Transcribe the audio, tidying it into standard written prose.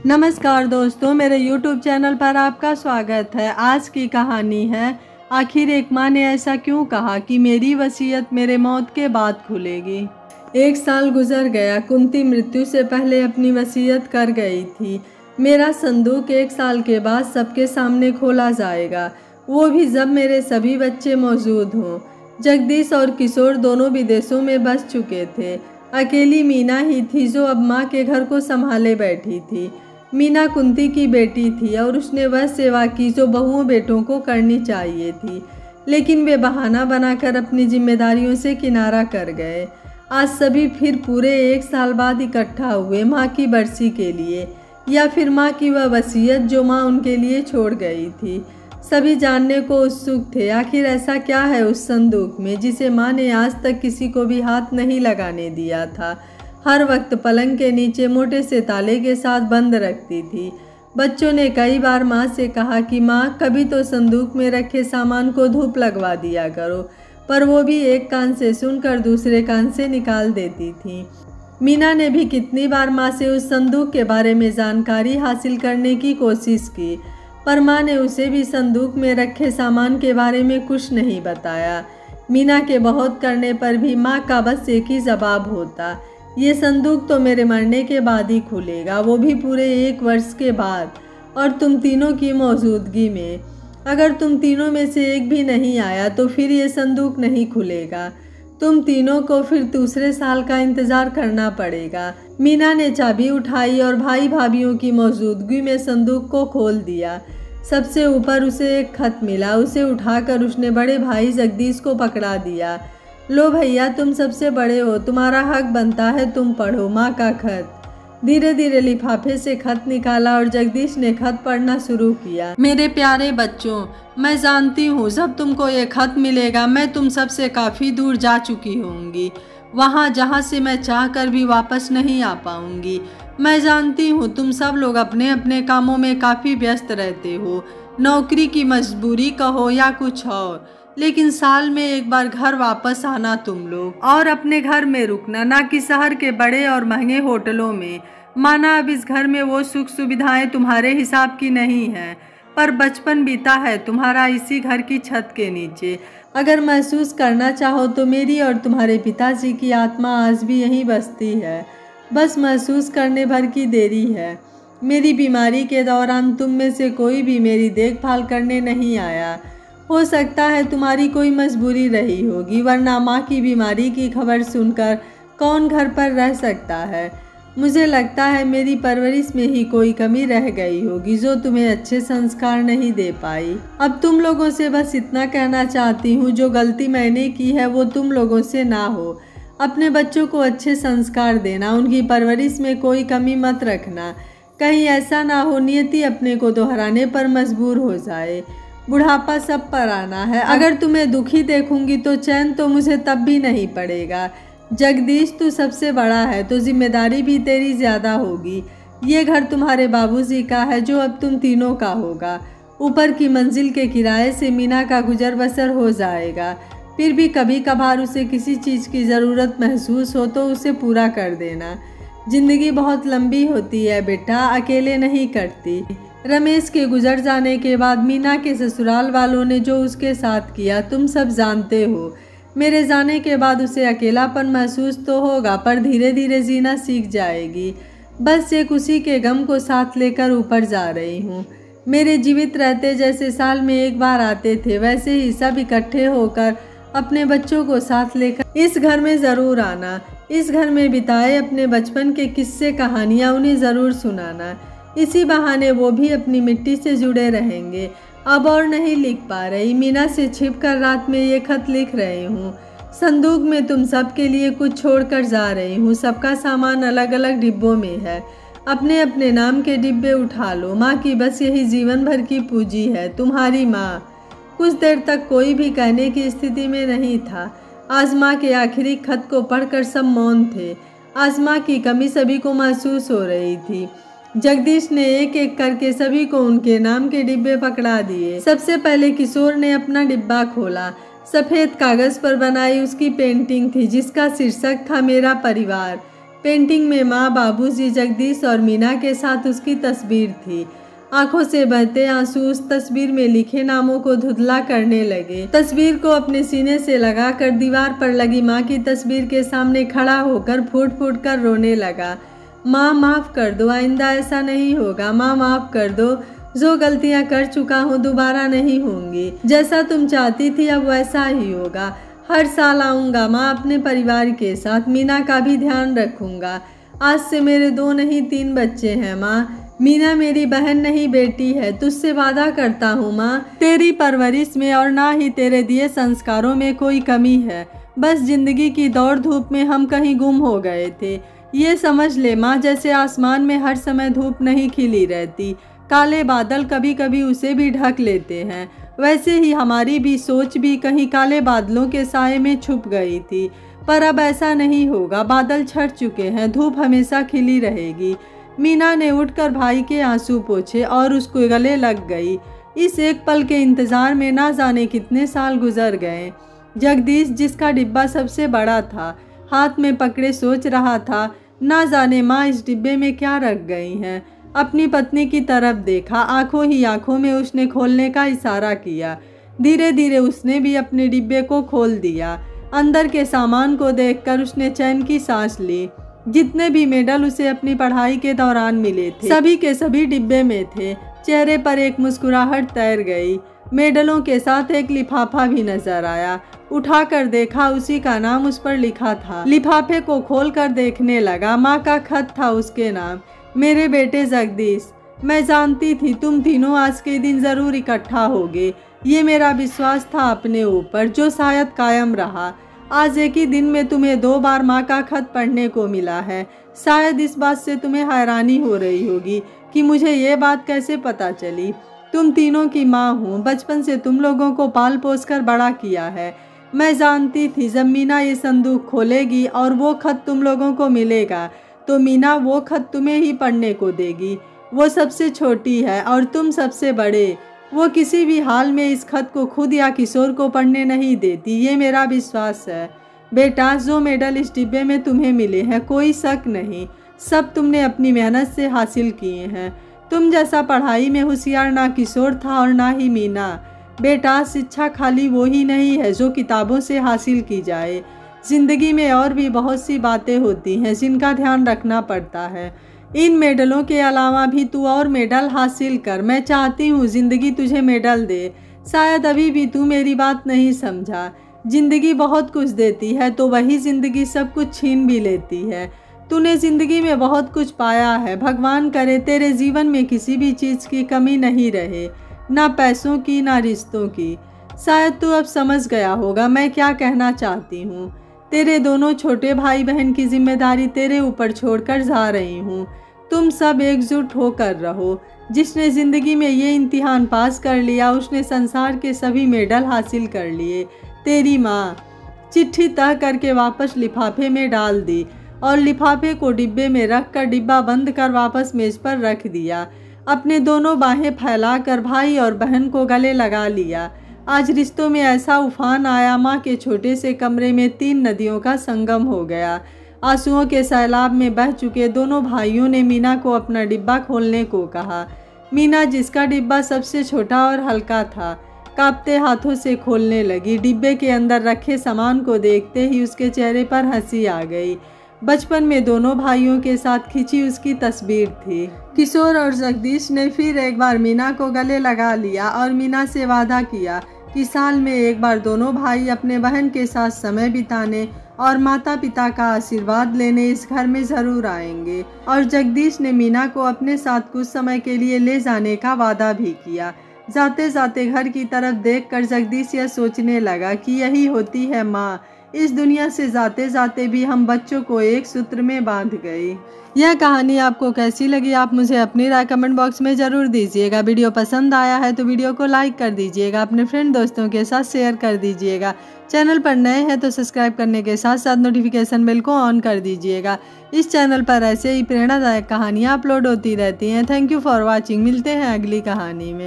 नमस्कार दोस्तों, मेरे YouTube चैनल पर आपका स्वागत है। आज की कहानी है आखिर एक माँ ने ऐसा क्यों कहा कि मेरी वसीयत मेरे मौत के बाद खुलेगी। 1 साल गुजर गया। कुंती मृत्यु से पहले अपनी वसीयत कर गई थी। मेरा संदूक 1 साल के बाद सबके सामने खोला जाएगा, वो भी जब मेरे सभी बच्चे मौजूद हों। जगदीश और किशोर दोनों विदेशों में बस चुके थे। अकेली मीना ही थी जो अब माँ के घर को संभाले बैठी थी। मीना कुंती की बेटी थी और उसने वह सेवा की जो बहुओं बेटों को करनी चाहिए थी, लेकिन वे बहाना बनाकर अपनी जिम्मेदारियों से किनारा कर गए। आज सभी फिर पूरे 1 साल बाद इकट्ठा हुए माँ की बरसी के लिए, या फिर माँ की वह वसीयत जो माँ उनके लिए छोड़ गई थी। सभी जानने को उत्सुक थे, आखिर ऐसा क्या है उस संदूक में जिसे माँ ने आज तक किसी को भी हाथ नहीं लगाने दिया था। हर वक्त पलंग के नीचे मोटे से ताले के साथ बंद रखती थी। बच्चों ने कई बार माँ से कहा कि माँ, कभी तो संदूक में रखे सामान को धूप लगवा दिया करो, पर वो भी एक कान से सुनकर दूसरे कान से निकाल देती थी। मीना ने भी कितनी बार माँ से उस संदूक के बारे में जानकारी हासिल करने की कोशिश की, पर माँ ने उसे भी संदूक में रखे सामान के बारे में कुछ नहीं बताया। मीना के बहुत करने पर भी माँ का बस एक ही जवाब होता, ये संदूक तो मेरे मरने के बाद ही खुलेगा, वो भी पूरे 1 वर्ष के बाद, और तुम तीनों की मौजूदगी में। अगर तुम तीनों में से एक भी नहीं आया तो फिर ये संदूक नहीं खुलेगा। तुम तीनों को फिर दूसरे साल का इंतज़ार करना पड़ेगा। मीना ने चाबी उठाई और भाई भाभीियों की मौजूदगी में संदूक को खोल दिया। सबसे ऊपर उसे एक खत मिला। उसे उठाकर उसने बड़े भाई जगदीश को पकड़ा दिया। लो भैया, तुम सबसे बड़े हो, तुम्हारा हक बनता है, तुम पढ़ो माँ का खत। धीरे धीरे लिफाफे से खत निकाला और जगदीश ने खत पढ़ना शुरू किया। मेरे प्यारे बच्चों, मैं जानती हूँ जब तुमको ये खत मिलेगा मैं तुम सबसे काफ़ी दूर जा चुकी होंगी, वहाँ जहाँ से मैं चाह कर भी वापस नहीं आ पाऊँगी। मैं जानती हूँ तुम सब लोग अपने अपने कामों में काफ़ी व्यस्त रहते हो, नौकरी की मजबूरी कहो या कुछ और, लेकिन साल में एक बार घर वापस आना तुम लोग, और अपने घर में रुकना, ना कि शहर के बड़े और महंगे होटलों में। माना अब इस घर में वो सुख सुविधाएं तुम्हारे हिसाब की नहीं हैं, पर बचपन बीता है तुम्हारा इसी घर की छत के नीचे। अगर महसूस करना चाहो तो मेरी और तुम्हारे पिताजी की आत्मा आज भी यहीं बसती है, बस महसूस करने भर की देरी है। मेरी बीमारी के दौरान तुम में से कोई भी मेरी देखभाल करने नहीं आया। हो सकता है तुम्हारी कोई मजबूरी रही होगी, वरना माँ की बीमारी की खबर सुनकर कौन घर पर रह सकता है। मुझे लगता है मेरी परवरिश में ही कोई कमी रह गई होगी जो तुम्हें अच्छे संस्कार नहीं दे पाई। अब तुम लोगों से बस इतना कहना चाहती हूँ, जो गलती मैंने की है वो तुम लोगों से ना हो। अपने बच्चों को अच्छे संस्कार देना, उनकी परवरिश में कोई कमी मत रखना। कहीं ऐसा ना हो नियति अपने को दोहराने पर मजबूर हो जाए। बुढ़ापा सब पर आना है, अगर तुम्हें दुखी देखूंगी तो चैन तो मुझे तब भी नहीं पड़ेगा। जगदीश, तू सबसे बड़ा है तो जिम्मेदारी भी तेरी ज़्यादा होगी। ये घर तुम्हारे बाबूजी का है जो अब तुम तीनों का होगा। ऊपर की मंजिल के किराए से मीना का गुजर बसर हो जाएगा, फिर भी कभी कभार उसे किसी चीज़ की ज़रूरत महसूस हो तो उसे पूरा कर देना। जिंदगी बहुत लंबी होती है बेटा, अकेले नहीं कटती। रमेश के गुजर जाने के बाद मीना के ससुराल वालों ने जो उसके साथ किया तुम सब जानते हो। मेरे जाने के बाद उसे अकेलापन महसूस तो होगा, पर धीरे धीरे जीना सीख जाएगी। बस एक उसी के गम को साथ लेकर ऊपर जा रही हूँ। मेरे जीवित रहते जैसे साल में एक बार आते थे, वैसे ही सब इकट्ठे होकर अपने बच्चों को साथ लेकर इस घर में ज़रूर आना। इस घर में बिताए अपने बचपन के किस्से कहानियाँ उन्हें ज़रूर सुनाना। इसी बहाने वो भी अपनी मिट्टी से जुड़े रहेंगे। अब और नहीं लिख पा रही, मीना से छिपकर रात में ये खत लिख रही हूँ। संदूक में तुम सब के लिए कुछ छोड़कर जा रही हूँ। सबका सामान अलग अलग डिब्बों में है, अपने अपने नाम के डिब्बे उठा लो। माँ की बस यही जीवन भर की पूंजी है, तुम्हारी माँ। कुछ देर तक कोई भी कहने की स्थिति में नहीं था। आज माँ के आखिरी खत को पढ़कर सब मौन थे। आज माँ की कमी सभी को महसूस हो रही थी। जगदीश ने एक एक करके सभी को उनके नाम के डिब्बे पकड़ा दिए। सबसे पहले किशोर ने अपना डिब्बा खोला। सफ़ेद कागज़ पर बनाई उसकी पेंटिंग थी जिसका शीर्षक था मेरा परिवार। पेंटिंग में माँ, बाबूजी, जगदीश और मीना के साथ उसकी तस्वीर थी। आंखों से बहते आंसू उस तस्वीर में लिखे नामों को धुंधला करने लगे। तस्वीर को अपने सीने से लगाकर दीवार पर लगी माँ की तस्वीर के सामने खड़ा होकर फूट फूट कर रोने लगा। माँ, माफ़ कर दो, आइंदा ऐसा नहीं होगा। माँ, माफ़ कर दो, जो गलतियाँ कर चुका हूँ दोबारा नहीं होंगी। जैसा तुम चाहती थी अब वैसा ही होगा। हर साल आऊँगा माँ, अपने परिवार के साथ। मीना का भी ध्यान रखूँगा। आज से मेरे 2 नहीं 3 बच्चे हैं माँ। मीना मेरी बहन नहीं बेटी है। तुझसे वादा करता हूँ माँ, तेरी परवरिश में और ना ही तेरे दिए संस्कारों में कोई कमी है। बस जिंदगी की दौड़ धूप में हम कहीं गुम हो गए थे। ये समझ ले माँ, जैसे आसमान में हर समय धूप नहीं खिली रहती, काले बादल कभी कभी उसे भी ढक लेते हैं, वैसे ही हमारी भी सोच भी कहीं काले बादलों के साए में छुप गई थी। पर अब ऐसा नहीं होगा। बादल छट चुके हैं, धूप हमेशा खिली रहेगी। मीना ने उठकर भाई के आंसू पोंछे और उसको गले लग गई। इस एक पल के इंतजार में ना जाने कितने साल गुजर गए। जगदीश, जिसका डिब्बा सबसे बड़ा था, हाथ में पकड़े सोच रहा था, ना जाने माँ इस डिब्बे में क्या रख गई हैं। अपनी पत्नी की तरफ देखा, आंखों ही आंखों में उसने खोलने का इशारा किया। धीरे धीरे उसने भी अपने डिब्बे को खोल दिया। अंदर के सामान को देखकर उसने चैन की सांस ली। जितने भी मेडल उसे अपनी पढ़ाई के दौरान मिले थे, सभी के सभी डिब्बे में थे। चेहरे पर एक मुस्कुराहट तैर गई। मेडलों के साथ एक लिफाफा भी नजर आया। उठाकर देखा, उसी का नाम उस पर लिखा था। लिफाफे को खोलकर देखने लगा, माँ का खत था उसके नाम। मेरे बेटे जगदीश, मैं जानती थी तुम तीनों आज के दिन जरूर इकट्ठा होगे। ये मेरा विश्वास था अपने ऊपर, जो शायद कायम रहा। आज एक ही दिन में तुम्हें 2 बार माँ का खत पढ़ने को मिला है। शायद इस बात से तुम्हें हैरानी हो रही होगी कि मुझे ये बात कैसे पता चली। तुम तीनों की माँ हूँ, बचपन से तुम लोगों को पाल पोस कर बड़ा किया है। मैं जानती थी जब मीना ये संदूक खोलेगी और वो खत तुम लोगों को मिलेगा, तो मीना वो खत तुम्हें ही पढ़ने को देगी। वो सबसे छोटी है और तुम सबसे बड़े। वो किसी भी हाल में इस खत को खुद या किशोर को पढ़ने नहीं देती, ये मेरा विश्वास है। बेटा, जो मेडल इस डिब्बे में तुम्हें मिले हैं, कोई शक नहीं, सब तुमने अपनी मेहनत से हासिल किए हैं। तुम जैसा पढ़ाई में होशियार ना किशोर था और ना ही मीना। बेटा, शिक्षा खाली वो ही नहीं है जो किताबों से हासिल की जाए। जिंदगी में और भी बहुत सी बातें होती हैं जिनका ध्यान रखना पड़ता है। इन मेडलों के अलावा भी तू और मेडल हासिल कर। मैं चाहती हूँ जिंदगी तुझे मेडल दे। शायद अभी भी तू मेरी बात नहीं समझा। जिंदगी बहुत कुछ देती है तो वही जिंदगी सब कुछ छीन भी लेती है। तूने जिंदगी में बहुत कुछ पाया है। भगवान करे तेरे जीवन में किसी भी चीज़ की कमी नहीं रहे, ना पैसों की ना रिश्तों की। शायद तू अब समझ गया होगा मैं क्या कहना चाहती हूँ। तेरे दोनों छोटे भाई बहन की जिम्मेदारी तेरे ऊपर छोड़कर जा रही हूँ। तुम सब एकजुट होकर रहो। जिसने ज़िंदगी में ये इम्तिहान पास कर लिया उसने संसार के सभी मेडल हासिल कर लिए। तेरी माँ। चिट्ठी तह करके वापस लिफाफे में डाल दी और लिफाफे को डिब्बे में रखकर डिब्बा बंद कर वापस मेज पर रख दिया। अपने दोनों बाहें फैलाकर भाई और बहन को गले लगा लिया। आज रिश्तों में ऐसा उफान आया, माँ के छोटे से कमरे में 3 नदियों का संगम हो गया। आंसुओं के सैलाब में बह चुके दोनों भाइयों ने मीना को अपना डिब्बा खोलने को कहा। मीना, जिसका डिब्बा सबसे छोटा और हल्का था, कांपते हाथों से खोलने लगी। डिब्बे के अंदर रखे सामान को देखते ही उसके चेहरे पर हंसी आ गई। बचपन में दोनों भाइयों के साथ खिंची उसकी तस्वीर थी। किशोर और जगदीश ने फिर एक बार मीना को गले लगा लिया और मीना से वादा किया कि साल में एक बार दोनों भाई अपने बहन के साथ समय बिताने और माता पिता का आशीर्वाद लेने इस घर में ज़रूर आएंगे। और जगदीश ने मीना को अपने साथ कुछ समय के लिए ले जाने का वादा भी किया। जाते जाते घर की तरफ देखकर जगदीश यह सोचने लगा कि यही होती है माँ। इस दुनिया से जाते जाते भी हम बच्चों को एक सूत्र में बांध गए। यह कहानी आपको कैसी लगी आप मुझे अपनी राय कमेंट बॉक्स में ज़रूर दीजिएगा। वीडियो पसंद आया है तो वीडियो को लाइक कर दीजिएगा, अपने फ्रेंड दोस्तों के साथ शेयर कर दीजिएगा। चैनल पर नए हैं तो सब्सक्राइब करने के साथ साथ नोटिफिकेशन बेल को ऑन कर दीजिएगा। इस चैनल पर ऐसे ही प्रेरणादायक कहानियाँ अपलोड होती रहती हैं। Thank you for watching. मिलते हैं अगली कहानी में।